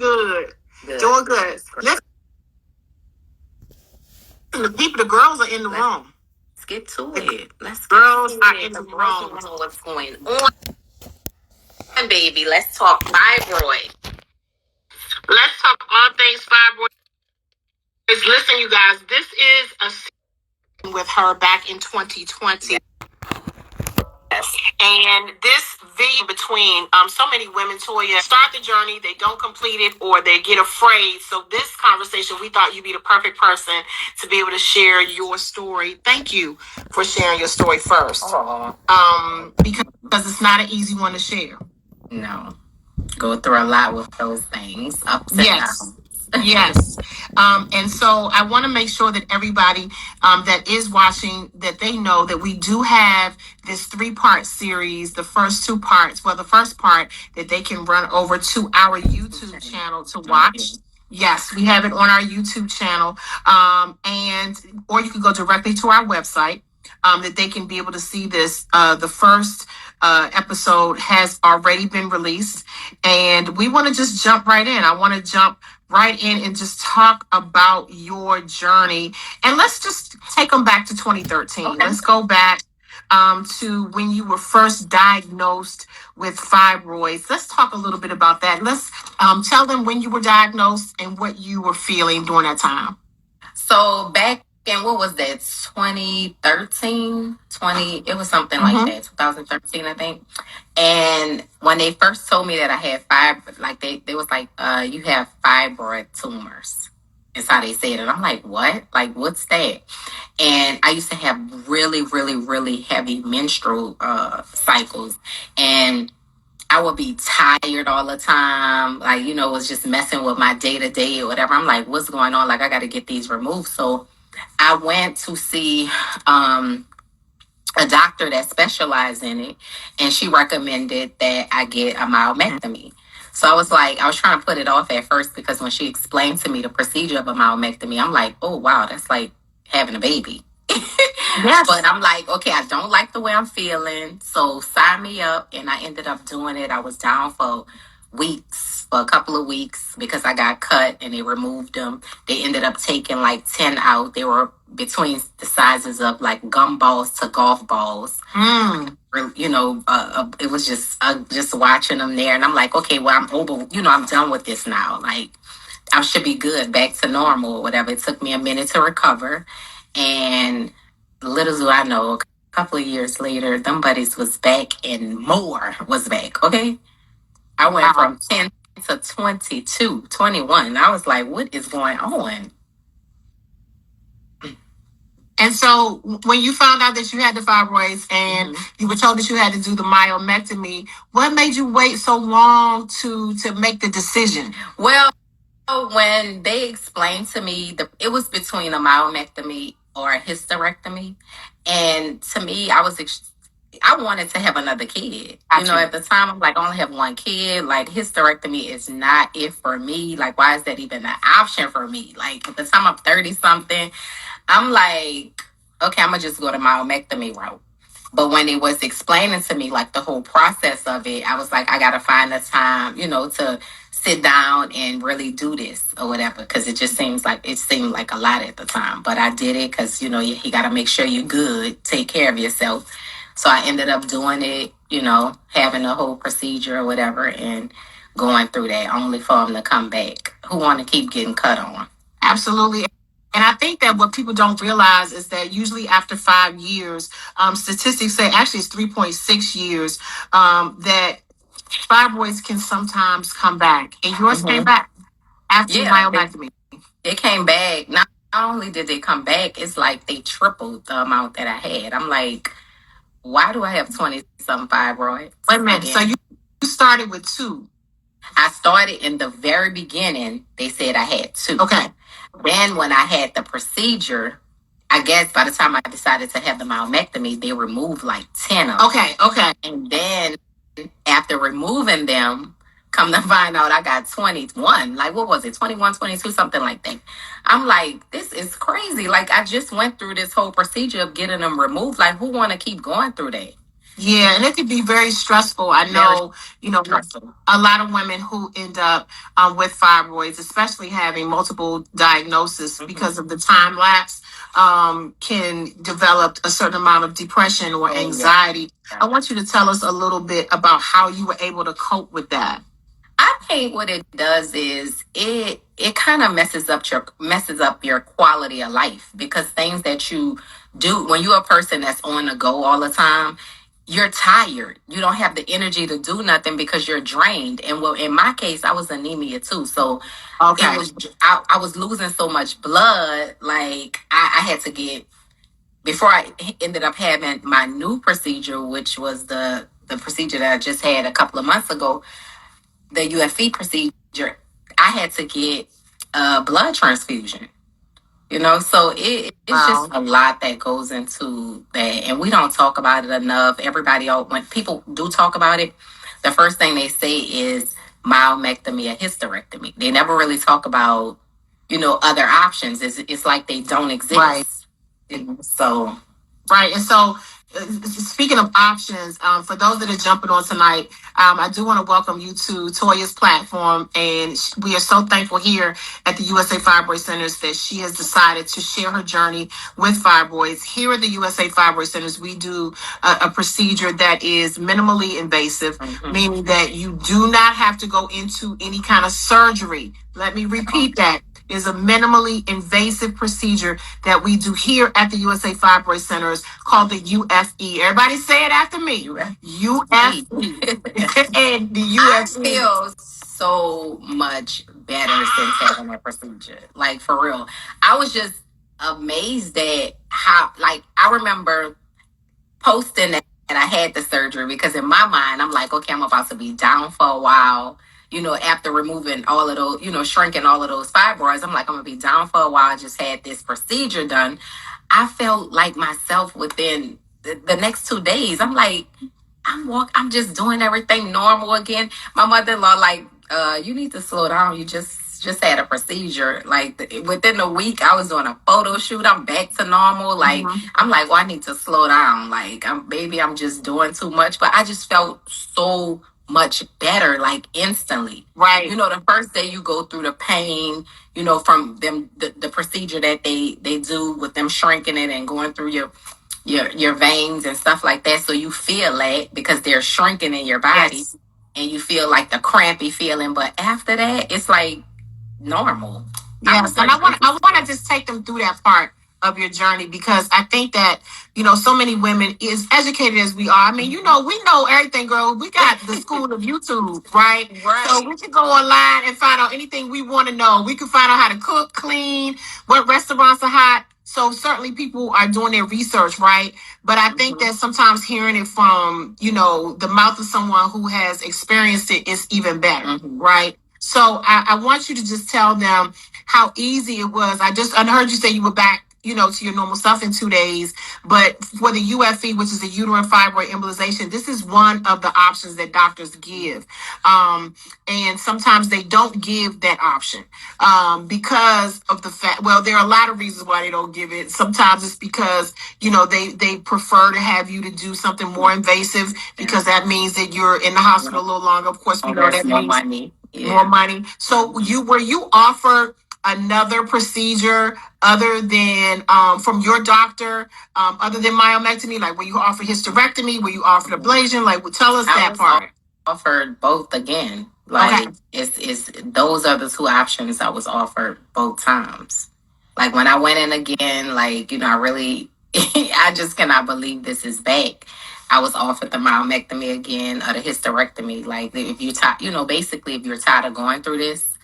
Good. Doing good. Listen, the girls are in the room. Let's get to it. Girls are in the room. What's going on, baby? Let's talk fibroid. Let's talk all things fibroids. Listen, you guys, this is a scene with her back in 2020. Yes. And this video between so many women, Toya, start the journey, they don't complete it, or they get afraid. So this conversation, we thought you'd be the perfect person to be able to share your story. Thank you for sharing your story first. Because it's not an easy one to share. No. Go through a lot with those things. Ups and downs. Yes. And so I want to make sure that everybody that is watching, that they know that we do have this 3-part series. The first 2 parts, well, the first part that they can run over to our YouTube channel to watch. Yes, we have it on our YouTube channel. Or you can go directly to our website that they can be able to see this. The first episode has already been released. And we want to just jump right in. I want to jump right in and just talk about your journey. And let's just take them back to 2013. Okay. Let's go back to when you were first diagnosed with fibroids. Let's talk a little bit about that. Let's tell them when you were diagnosed and what you were feeling during that time. So back in, what was that, 2013? It was something like that, 2013, I think. And when they first told me that I had fibroid, like they was like, you have fibroid tumors. That's how they said it. I'm like, what? Like, what's that? And I used to have really, really, really heavy menstrual cycles. And I would be tired all the time. Like, it was just messing with my day-to-day or whatever. I'm like, what's going on? Like, I got to get these removed. So I went to see a doctor that specialized in it, and she recommended that I get a myomectomy. So I was trying to put it off at first because when she explained to me the procedure of a myomectomy, I'm like, oh, wow, that's like having a baby. Yes. But I'm like, okay, I don't like the way I'm feeling. So sign me up. And I ended up doing it. I was down for a couple of weeks because I got cut and they removed them. They ended up taking like 10 out. They were between the sizes of like gumballs to golf balls. It was just watching them there. And I'm like, okay, well, I'm over, I'm done with this now. Like, I should be good, back to normal or whatever. It took me a minute to recover. And little do I know, a couple of years later, them buddies was back and more was back, okay? I went from 10 to 22, 21. I was like, what is going on? And so when you found out that you had the fibroids and you were told that you had to do the myomectomy, what made you wait so long to make the decision? Well, when they explained to me, it was between a myomectomy or a hysterectomy. And to me, I wanted to have another kid. At the time, I'm like, I only have one kid. Like, hysterectomy is not it for me. Like, why is that even an option for me? Like, at the time I'm 30-something, I'm like, okay, I'm going to just go the myomectomy route. But when it was explaining to me, like, the whole process of it, I was like, I got to find the time, to sit down and really do this or whatever, because it seemed like a lot at the time. But I did it because, you got to make sure you're good, take care of yourself. So I ended up doing it, having a whole procedure or whatever and going through that, only for them to come back. Who want to keep getting cut on? Absolutely. And I think that what people don't realize is that usually after 5 years, statistics say actually it's 3.6 years, that fibroids can sometimes come back. And yours came back after myomectomy. It came back. Not only did they come back, it's like they tripled the amount that I had. I'm like, why do I have 20-something fibroids? Wait a minute. So you started with 2. I started in the very beginning. They said I had 2. Okay. Then when I had the procedure, I guess by the time I decided to have the myomectomy, they removed like 10 of them. Okay. And then after removing them, come to find out I got 21. Like, what was it? 21, 22, something like that. I'm like, this is crazy. Like, I just went through this whole procedure of getting them removed. Like, who want to keep going through that? Yeah, and it could be very stressful. I know, Stressful. a lot of women who end up with fibroids, especially having multiple diagnoses because of the time lapse, can develop a certain amount of depression or anxiety. I want you to tell us a little bit about how you were able to cope with that. I think what it does is it kind of messes up your quality of life, because things that you do when you're a person that's on the go all the time, you're tired. You don't have the energy to do nothing because you're drained. And well, in my case, I was anemia too, so Okay. I was losing so much blood. Like I had to get, before I ended up having my new procedure, which was the procedure that I just had a couple of months ago, the UFE procedure, I had to get a blood transfusion. So it's just a lot that goes into that, and we don't talk about it enough. When people do talk about it, the first thing they say is myomectomy or hysterectomy. They never really talk about other options. It's like they don't exist. Right. So Right. And so, speaking of options, for those that are jumping on tonight, I do want to welcome you to Toya's platform. And we are so thankful here at the USA Fibroid Centers that she has decided to share her journey with fibroids. Here at the USA Fibroid Centers, we do a procedure that is minimally invasive, meaning that you do not have to go into any kind of surgery. Let me repeat that. Is a minimally invasive procedure that we do here at the USA Fibroid Centers called the UFE. Everybody say it after me. UFE. And the UFE. I feel so much better since having that procedure. Like, for real. I was just amazed at how, like, I remember posting that I had the surgery, because in my mind, I'm like, okay, I'm about to be down for a while. After removing all of those, shrinking all of those fibroids, I'm like, I'm gonna be down for a while. I just had this procedure done. I felt like myself within the next 2 days. I'm like, I'm just doing everything normal again. My mother-in-law, like, you need to slow down. You just had a procedure. Like, within a week, I was doing a photo shoot. I'm back to normal. Like, I'm like, well, I need to slow down. Like, maybe I'm just doing too much. But I just felt so much better, like, instantly. Right. The first day you go through the pain, from them, the procedure that they do with them shrinking it and going through your veins and stuff like that, so you feel that because they're shrinking in your body. Yes. And you feel like the crampy feeling, but after that it's like normal. Yes, and I want to just take them through that part of your journey, because I think that so many women, as educated as we are, I mean, we know everything, girl. We got the school of YouTube, right? So we can go online and find out anything we want to know. We can find out how to cook, clean, what restaurants are hot. So certainly people are doing their research, right? But I think that sometimes hearing it from the mouth of someone who has experienced it is even better, right? So I want you to just tell them how easy it was. I heard you say you were back, to your normal stuff in 2 days. But for the UFE, which is the uterine fibroid embolization, this is one of the options that doctors give. And sometimes they don't give that option because of the fact, well, there are a lot of reasons why they don't give it. Sometimes it's because, they prefer to have you to do something more invasive, because that means that you're in the hospital a little longer. Of course, we know that more means money. more money. So were you offered another procedure other than from your doctor, other than myomectomy? Like, were you offered hysterectomy? Were you offered ablation? Like, tell us that part. Offered both again. Like, okay. It's those are the two options I was offered both times. Like, when I went in again, like, I really I just cannot believe this is back. I was offered the myomectomy again, or the hysterectomy. Like, if you basically, if you're tired of going through this,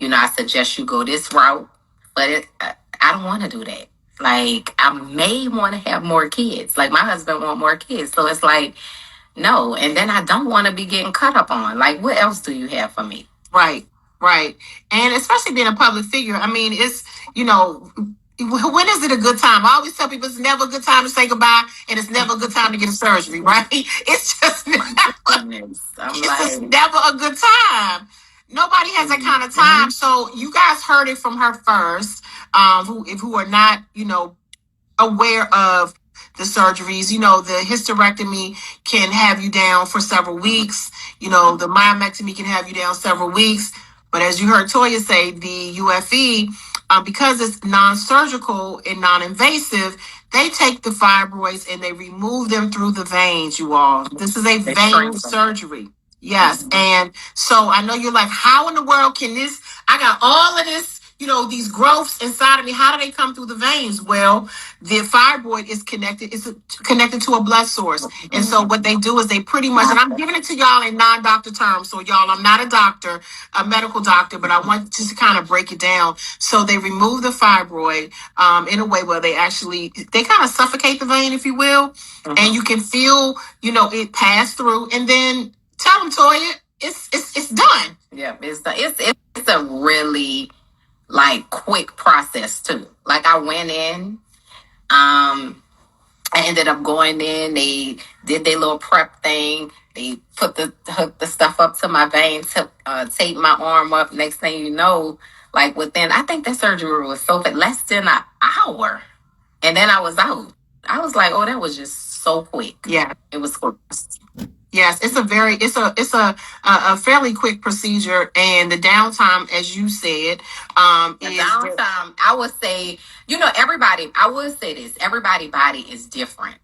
I suggest you go this route. But I don't want to do that. Like, I may want to have more kids. Like, my husband want more kids, so it's like, no. And then I don't want to be getting cut up on. Like, what else do you have for me? Right. And especially being a public figure, I mean, it's, when is it a good time? I always tell people it's never a good time to say goodbye, and it's never a good time to get a surgery, right? It's just just never a good time. Nobody has that kind of time. So you guys heard it from her first, who are not, aware of the surgeries. You know, the hysterectomy can have you down for several weeks. You know, the myomectomy can have you down several weeks. But as you heard Toya say, the UFE, because it's non-surgical and non-invasive, they take the fibroids and they remove them through the veins, you all. This is a vein surgery. Yes. And so I know you're like, how in the world can this, I got all of this, you know, these growths inside of me. How do they come through the veins? Well, the fibroid is connected, it's connected to a blood source. And so what they do is they pretty much, and I'm giving it to y'all in non-doctor terms. So y'all, I'm not a doctor, a medical doctor, but I want just to kind of break it down. So they remove the fibroid in a way where they kind of suffocate the vein, if you will. And you can feel, you know, it pass through. And then tell them, Toya, it's done. Yeah, it's done. It's a really like quick process too. Like I went in, I ended up going in. They did their little prep thing. They hooked the stuff up to my veins, taped my arm up. Next thing you know, like within, I think the surgery was less than an hour, and then I was out. I was like, oh, that was just so quick. Yeah, it was quick. Yes, it's a fairly quick procedure, and the downtime, as you said, the downtime. I would say, you know, everybody. I would say this: everybody's body is different.